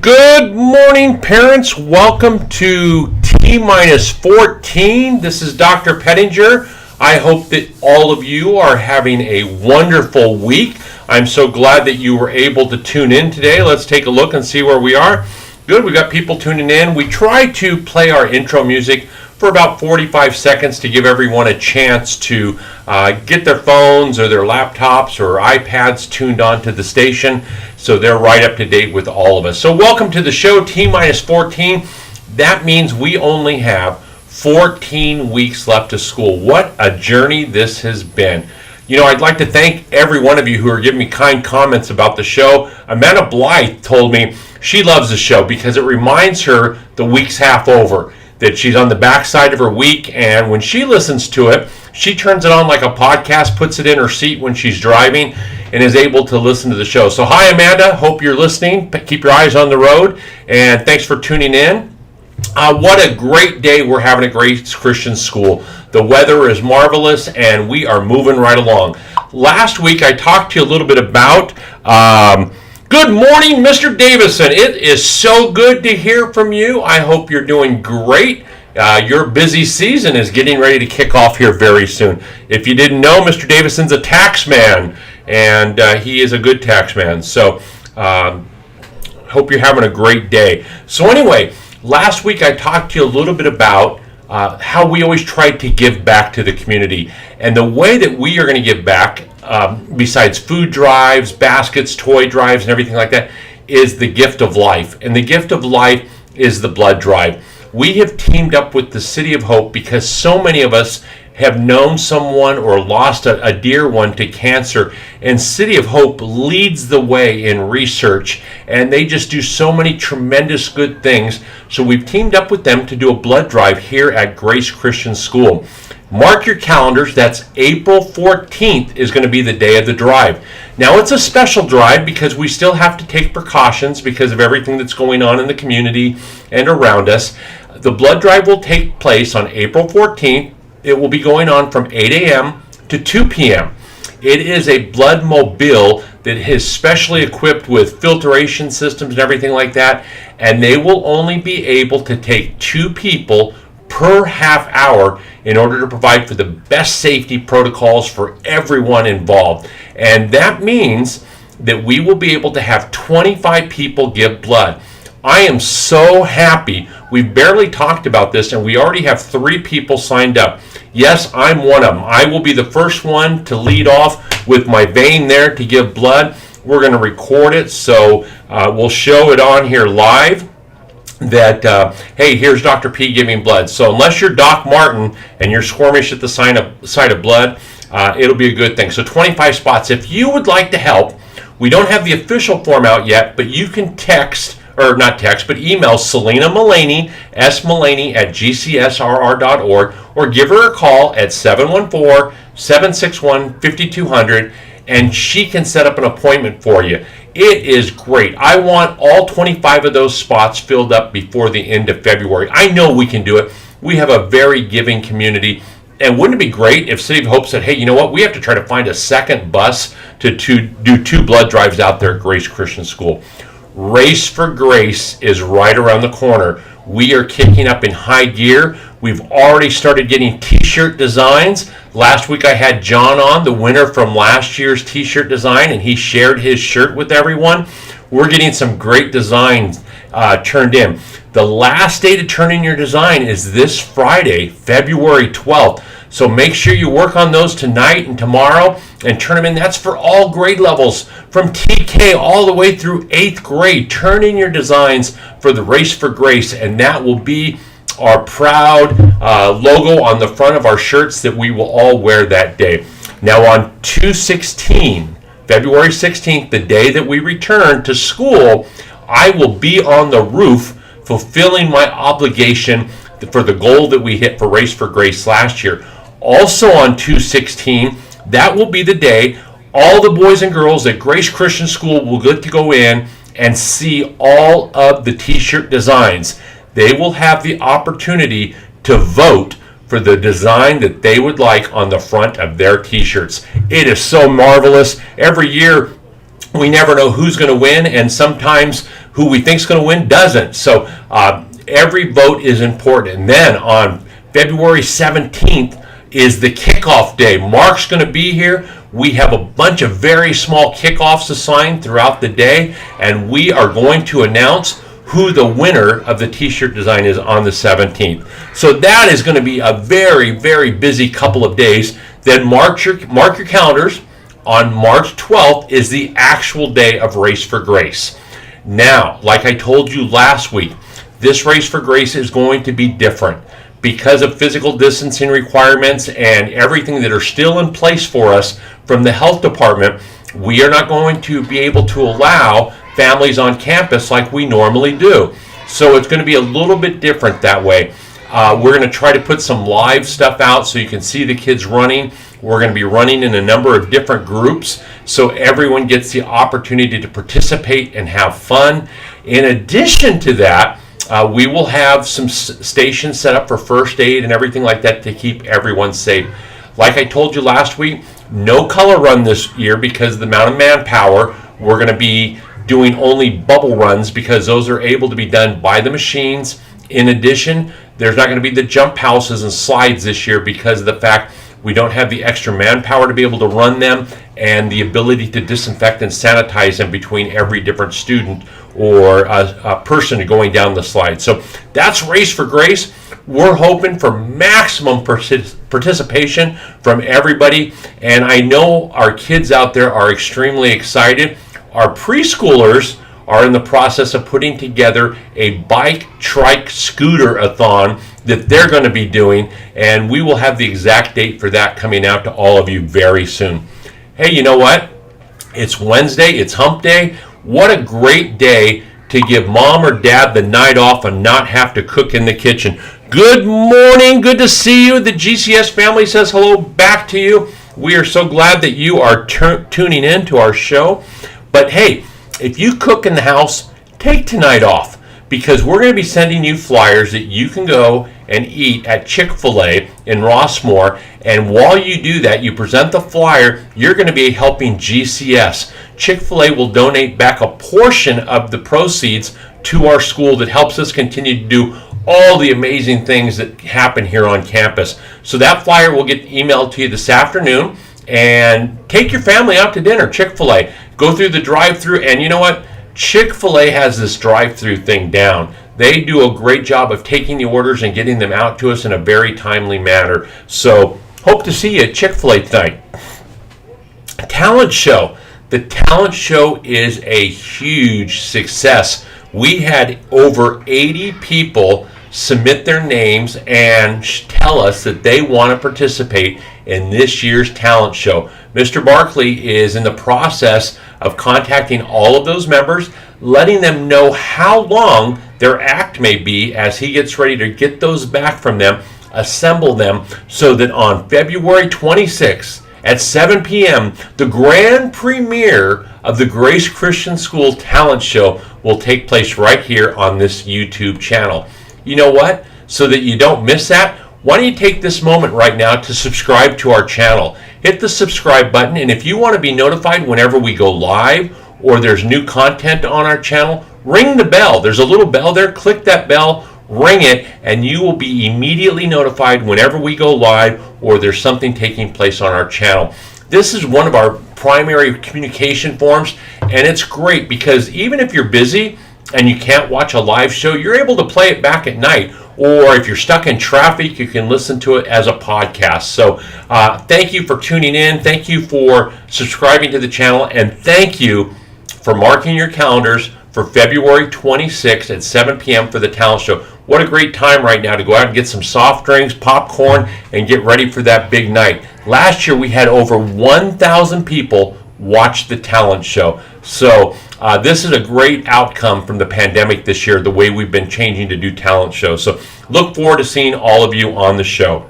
Good morning, parents. Welcome to T-14. This is Dr. Pettinger. I hope that all of you are having a wonderful week. I'm so glad that you were able to tune in today. Let's take a look and see where we are. Good, we got people tuning in. We try to play our intro music for about 45 seconds to give everyone a chance to get their phones or their laptops or iPads tuned onto the station so they're right up to date with all of us. So welcome to the show, T-14. That means we only have 14 weeks left of school. What a journey this has been. You know, I'd like to thank every one of you who are giving me kind comments about the show. Amanda Blythe told me she loves the show because it reminds her the week's half over, that she's on the backside of her week, and when she listens to it, she turns it on like a podcast, puts it in her seat when she's driving, and is able to listen to the show. So hi, Amanda. Hope you're listening. Keep your eyes on the road, and thanks for tuning in. What a great day we're having at Grace Christian School. The weather is marvelous, and we are moving right along. Last week, I talked to you a little bit about good morning, Mr. Davison. It is so good to hear from you. I hope you're doing great. Your busy season is getting ready to kick off here very soon. If you didn't know, Mr. Davison's a tax man, and he is a good tax man. So hope you're having a great day. So anyway, last week I talked to you a little bit about how we always try to give back to the community. And the way that we are going to give back, besides food drives, baskets, toy drives, and everything like that, is the gift of life. And the gift of life is the blood drive. We have teamed up with the City of Hope because so many of us have known someone or lost a dear one to cancer, and City of Hope leads the way in research, and they just do so many tremendous good things. So we've teamed up with them to do a blood drive here at Grace Christian School. Mark your calendars. That's April 14th is going to be the day of the drive. Now, it's a special drive because we still have to take precautions because of everything that's going on in the community and around us. The blood drive will take place on April 14th. It will be going on from 8 a.m. to 2 p.m. It is a blood mobile that is specially equipped with filtration systems and everything like that, and they will only be able to take 2 people per half hour in order to provide for the best safety protocols for everyone involved. And that means that we will be able to have 25 people give blood. I am so happy. We've barely talked about this, and we already have 3 people signed up. Yes, I'm one of them. I will be the first one to lead off with my vein there to give blood. We're going to record it, so we'll show it on here live that, hey, here's Dr. P giving blood. So unless you're Doc Martin and you're squirmish at the sight of blood, it'll be a good thing. So 25 spots. If you would like to help, we don't have the official form out yet, but you can email Selena Mullaney, smulaney@gcsrr.org, or give her a call at 714-761-5200, and she can set up an appointment for you. It is great. I want all 25 of those spots filled up before the end of February. I know we can do it. We have a very giving community. And wouldn't it be great if City of Hope said, hey, you know what, we have to try to find a second bus to do 2 blood drives out there at Grace Christian School. Race for Grace is right around the corner. We are kicking up in high gear. We've already started getting t-shirt designs. Last week I had John on, the winner from last year's t-shirt design, and he shared his shirt with everyone. We're getting some great designs turned in. The last day to turn in your design is this Friday, February 12th. So make sure you work on those tonight and tomorrow and turn them in. That's for all grade levels, from TK all the way through 8th grade. Turn in your designs for the Race for Grace, and that will be our proud logo on the front of our shirts that we will all wear that day. Now on 2/16, February 16th, the day that we return to school, I will be on the roof fulfilling my obligation for the goal that we hit for Race for Grace last year. Also on 2/16, that will be the day all the boys and girls at Grace Christian School will get to go in and see all of the t-shirt designs. They will have the opportunity to vote for the design that they would like on the front of their t-shirts. It is so marvelous. Every year we never know who's going to win, and sometimes who we think is going to win doesn't. So every vote is important. And then on February 17th is the kickoff day. Mark's going to be here. We have a bunch of very small kickoffs assigned throughout the day, and we are going to announce who the winner of the t-shirt design is on the 17th. So that is going to be a very, very busy couple of days. Then mark your calendars. On March 12th is the actual day of Race for Grace. Now, like I told you last week, this Race for Grace is going to be different because of physical distancing requirements and everything that are still in place for us from the health department. We are not going to be able to allow families on campus like we normally do. So it's going to be a little bit different that way. We're going to try to put some live stuff out so you can see the kids running. We're going to be running in a number of different groups so everyone gets the opportunity to participate and have fun. In addition to that, we will have some stations set up for first aid and everything like that to keep everyone safe. Like I told you last week, no color run this year because of the amount of manpower. We're going to be doing only bubble runs because those are able to be done by the machines. In addition, there's not going to be the jump houses and slides this year because of the fact we don't have the extra manpower to be able to run them and the ability to disinfect and sanitize them between every different student or a person going down the slide. So that's Race for Grace. We're hoping for maximum participation from everybody, and I know our kids out there are extremely excited. Our preschoolers are in the process of putting together a bike, trike, scooter-a-thon that they're going to be doing, and we will have the exact date for that coming out to all of you very soon. Hey, you know what? It's Wednesday. It's hump day. What a great day to give mom or dad the night off and not have to cook in the kitchen. Good morning. Good to see you. The GCS family says hello back to you. We are so glad that you are tuning in to our show. But hey, if you cook in the house, take tonight off because we're going to be sending you flyers that you can go and eat at ChickfilA in Rossmore. And while you do that, you present the flyer, you're going to be helping GCS. ChickfilA will donate back a portion of the proceeds to our school that helps us continue to do all the amazing things that happen here on campus. So that flyer will get emailed to you this afternoon. And take your family out to dinner, ChickfilA. Go through the drive-thru, and you know what? Chick-fil-A has this drive-thru thing down. They do a great job of taking the orders and getting them out to us in a very timely manner. So hope to see you at Chick-fil-A tonight. Talent show. The talent show is a huge success. We had over 80 people submit their names and tell us that they want to participate in this year's talent show. Mr. Barkley is in the process of contacting all of those members, letting them know how long their act may be as he gets ready to get those back from them, assemble them, so that on February 26th at 7 p.m., the grand premiere of the Grace Christian School Talent Show will take place right here on this YouTube channel. You know what? So that you don't miss that, why don't you take this moment right now to subscribe to our channel. Hit the subscribe button, and if you want to be notified whenever we go live or there's new content on our channel, ring the bell. There's a little bell there. Click that bell, ring it, and you will be immediately notified whenever we go live or there's something taking place on our channel. This is one of our primary communication forms, and it's great because even if you're busy and you can't watch a live show, you're able to play it back at night. Or if you're stuck in traffic, you can listen to it as a podcast. So thank you for tuning in. Thank you for subscribing to the channel. And thank you for marking your calendars for February 26th at 7 p.m. for the talent show. What a great time right now to go out and get some soft drinks, popcorn, and get ready for that big night. Last year, we had over 1,000 people watch the talent show. So this is a great outcome from the pandemic this year, the way we've been changing to do talent shows. So look forward to seeing all of you on the show.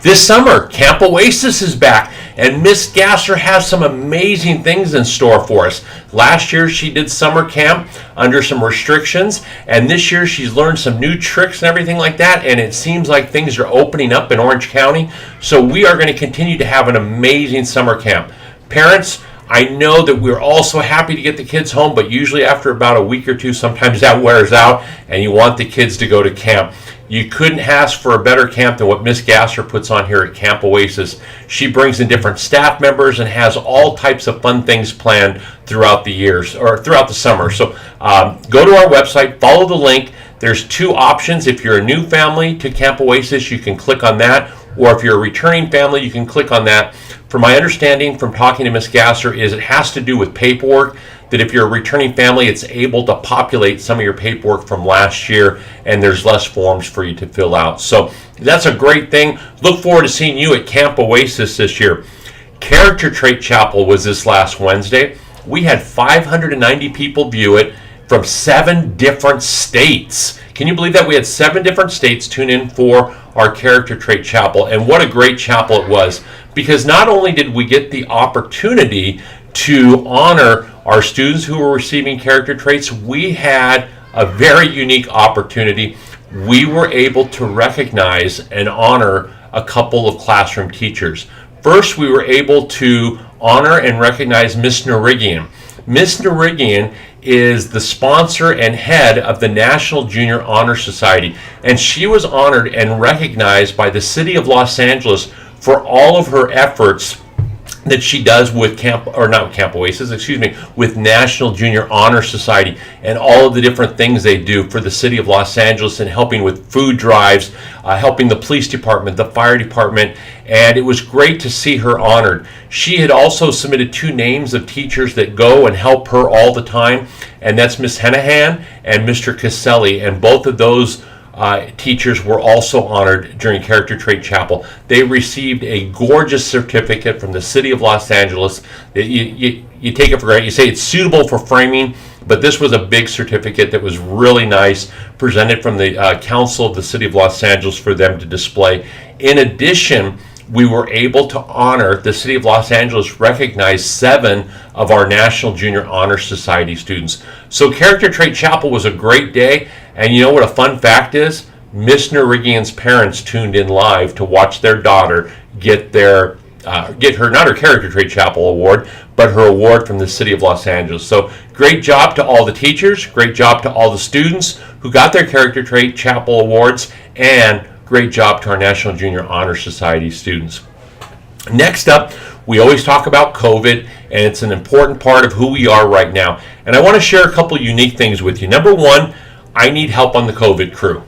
This summer, Camp Oasis is back, and Miss Gasser has some amazing things in store for us. Last year, she did summer camp under some restrictions, and this year she's learned some new tricks and everything like that, and it seems like things are opening up in Orange County. So we are going to continue to have an amazing summer camp. Parents, I know that we're all so happy to get the kids home, but usually after about a week or two, sometimes that wears out and you want the kids to go to camp. You couldn't ask for a better camp than what Miss Gasser puts on here at Camp Oasis. She brings in different staff members and has all types of fun things planned throughout the years or throughout the summer. So go to our website, follow the link. There's two options. If you're a new family to Camp Oasis, you can click on that. Or if you're a returning family, you can click on that. From my understanding from talking to Miss Gasser is it has to do with paperwork, that if you're a returning family, it's able to populate some of your paperwork from last year and there's less forms for you to fill out. So that's a great thing. Look forward to seeing you at Camp Oasis this year. Character Trait Chapel was this last Wednesday. We had 590 people view it from 7 different states. Can you believe that? We had 7 different states tune in for our Character Trait Chapel, and what a great chapel it was, because not only did we get the opportunity to honor our students who were receiving character traits, we had a very unique opportunity. We were able to recognize and honor a couple of classroom teachers. First, we were able to honor and recognize Miss Norigian. Miss Norigian is the sponsor and head of the National Junior Honor Society, and she was honored and recognized by the City of Los Angeles for all of her efforts that she does with with National Junior Honor Society and all of the different things they do for the City of Los Angeles and helping with food drives, helping the police department, the fire department, and it was great to see her honored. She had also submitted 2 names of teachers that go and help her all the time, and that's Miss Henahan and Mr. Caselli, and both of those teachers were also honored during Character Trait Chapel. They received a gorgeous certificate from the City of Los Angeles. You take it for granted. You say it's suitable for framing, but this was a big certificate that was really nice, presented from the Council of the City of Los Angeles for them to display. In addition, we were able to honor, the City of Los Angeles recognized 7 of our National Junior Honor Society students. So Character Trait Chapel was a great day, and you know what a fun fact is? Miss Norigian's parents tuned in live to watch their daughter get her, not her Character Trait Chapel award, but her award from the City of Los Angeles. So great job to all the teachers, great job to all the students who got their Character Trait Chapel awards, and great job to our National Junior Honor Society students. Next up, we always talk about COVID, and it's an important part of who we are right now. And I want to share a couple unique things with you. Number one, I need help on the COVID crew.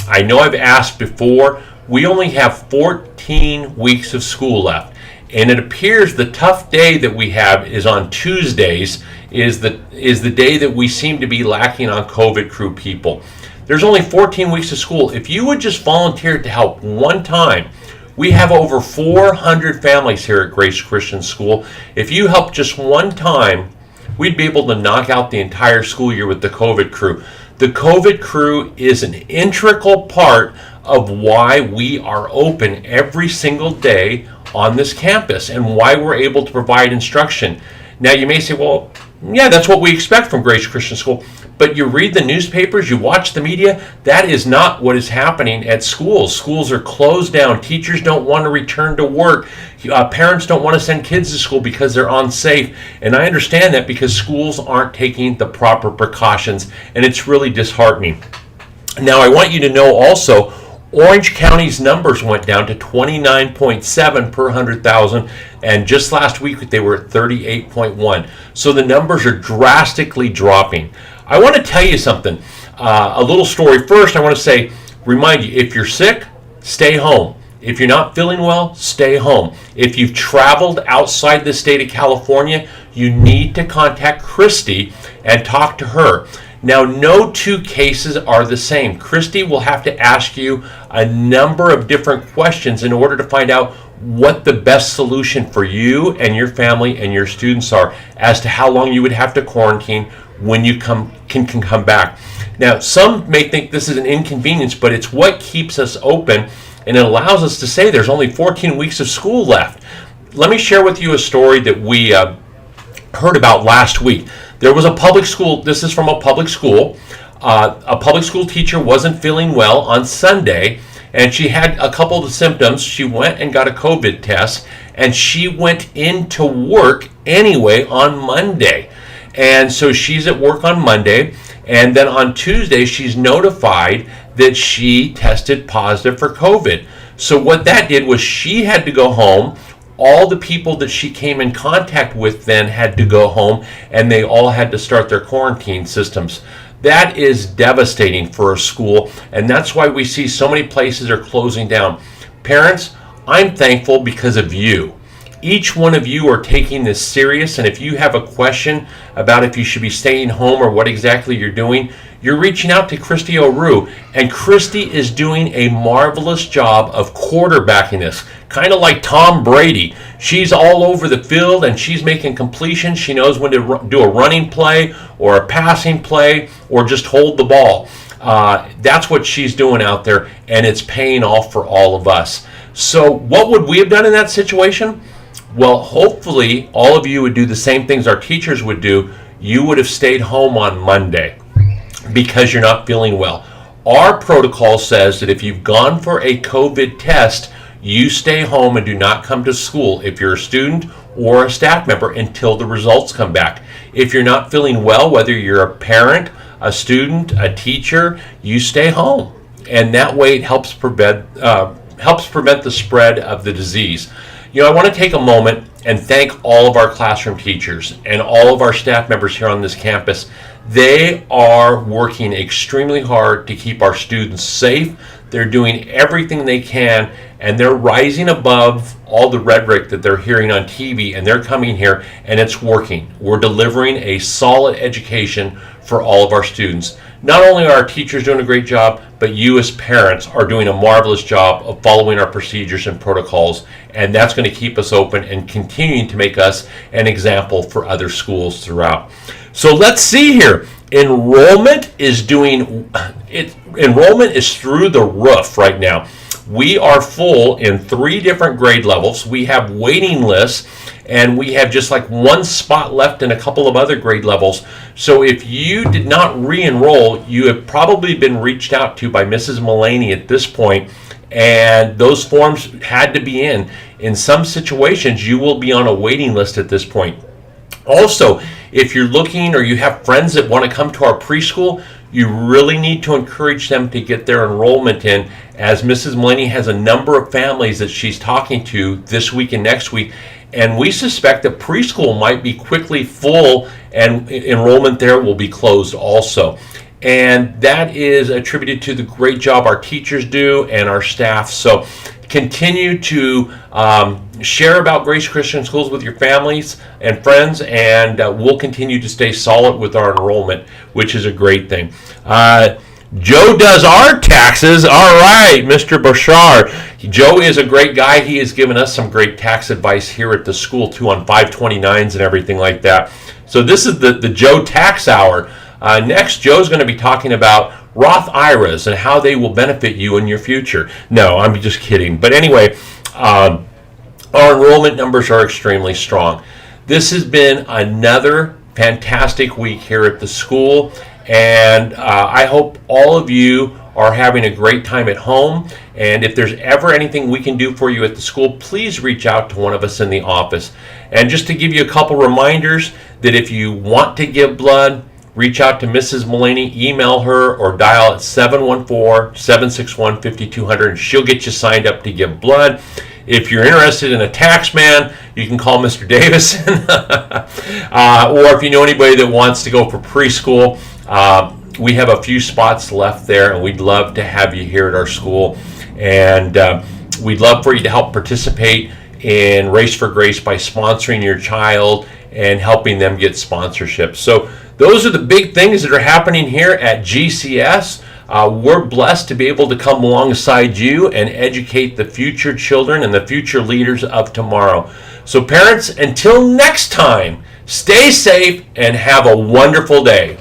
I know I've asked before, we only have 14 weeks of school left. And it appears the tough day that we have is on Tuesdays, is the day that we seem to be lacking on COVID crew people. There's only 14 weeks of school. If you would just volunteer to help one time, we have over 400 families here at Grace Christian School. If you help just one time, we'd be able to knock out the entire school year with the COVID crew. The COVID crew is an integral part of why we are open every single day on this campus and why we're able to provide instruction. Now you may say, well, yeah, that's what we expect from Grace Christian School. But you read the newspapers, you watch the media, that is not what is happening at schools. Schools are closed down. Teachers don't want to return to work. Parents don't want to send kids to school because they're unsafe. And I understand that because schools aren't taking the proper precautions, and it's really disheartening. Now, I want you to know also, Orange County's numbers went down to 29.7 per 100,000, and just last week they were at 38.1. So the numbers are drastically dropping. I want to tell you something, a little story. First, I want to remind you, if you're sick, stay home. If you're not feeling well, stay home. If you've traveled outside the state of California, you need to contact Christy and talk to her. Now, no 2 cases are the same. Christy will have to ask you a number of different questions in order to find out what the best solution for you and your family and your students are as to how long you would have to quarantine when you can come back. Now, some may think this is an inconvenience, but it's what keeps us open, and it allows us to say there's only 14 weeks of school left. Let me share with you a story that we heard about last week. There was a public school, this is from a public school. A public school teacher wasn't feeling well on Sunday, and she had a couple of the symptoms. She went and got a COVID test, and she went into work anyway on Monday. And so she's at work on Monday, and then on Tuesday she's notified that she tested positive for COVID. So what that did was she had to go home. All the people that she came in contact with then had to go home, and they all had to start their quarantine systems. That is devastating for a school, and that's why we see so many places are closing down. Parents, I'm thankful because of you. Each one of you are taking this serious, and if you have a question about if you should be staying home or what exactly you're doing, you're reaching out to Christy O'Rue, and Christy is doing a marvelous job of quarterbacking this, kind of like Tom Brady. She's all over the field, and she's making completions. She knows when to do a running play or a passing play or just hold the ball. That's what she's doing out there, and it's paying off for all of us. So what would we have done in that situation? Well, hopefully all of you would do the same things our teachers would do. You would have stayed home on Monday because you're not feeling well. Our protocol says that if you've gone for a COVID test, you stay home and do not come to school if you're a student or a staff member until the results come back. If you're not feeling well, whether you're a parent, a student, a teacher, you stay home. And that way it helps prevent the spread of the disease. You know, I want to take a moment and thank all of our classroom teachers and all of our staff members here on this campus. They are working extremely hard to keep our students safe. They're doing everything they can, and they're rising above all the rhetoric that they're hearing on TV, and they're coming here, and it's working. We're delivering a solid education for all of our students. Not only are our teachers doing a great job, but you as parents are doing a marvelous job of following our procedures and protocols, and that's going to keep us open and continuing to make us an example for other schools throughout. So let's see here. Enrollment is through the roof right now. We are full in 3 different grade levels. We have waiting lists, and we have just like 1 spot left in a couple of other grade levels. So if you did not re-enroll, you have probably been reached out to by Mrs. Mullaney at this point, and those forms had to be in. In some situations, you will be on a waiting list at this point. Also, if you're looking or you have friends that want to come to our preschool, you really need to encourage them to get their enrollment in, as Mrs. Mullaney has a number of families that she's talking to this week and next week, and we suspect that preschool might be quickly full and enrollment there will be closed also. And that is attributed to the great job our teachers do and our staff. So continue to share about Grace Christian Schools with your families and friends, and we'll continue to stay solid with our enrollment, which is a great thing. Joe does our taxes. All right, Mr. Bouchard. Joe is a great guy. He has given us some great tax advice here at the school, too, on 529s and everything like that. So this is the Joe Tax Hour. Next, Joe's going to be talking about Roth IRAs and how they will benefit you in your future. No, I'm just kidding. But anyway, our enrollment numbers are extremely strong. This has been another fantastic week here at the school, and I hope all of you are having a great time at home. And if there's ever anything we can do for you at the school, please reach out to one of us in the office. And just to give you a couple reminders that if you want to give blood, reach out to Mrs. Mullaney, email her, or dial at 714-761-5200, and she'll get you signed up to give blood. If you're interested in a tax man, you can call Mr. Davison. Or if you know anybody that wants to go for preschool, we have a few spots left there, and we'd love to have you here at our school. And we'd love for you to help participate in Race for Grace by sponsoring your child and helping them get sponsorships. So those are the big things that are happening here at GCS. We're blessed to be able to come alongside you and educate the future children and the future leaders of tomorrow. So parents, until next time, stay safe and have a wonderful day.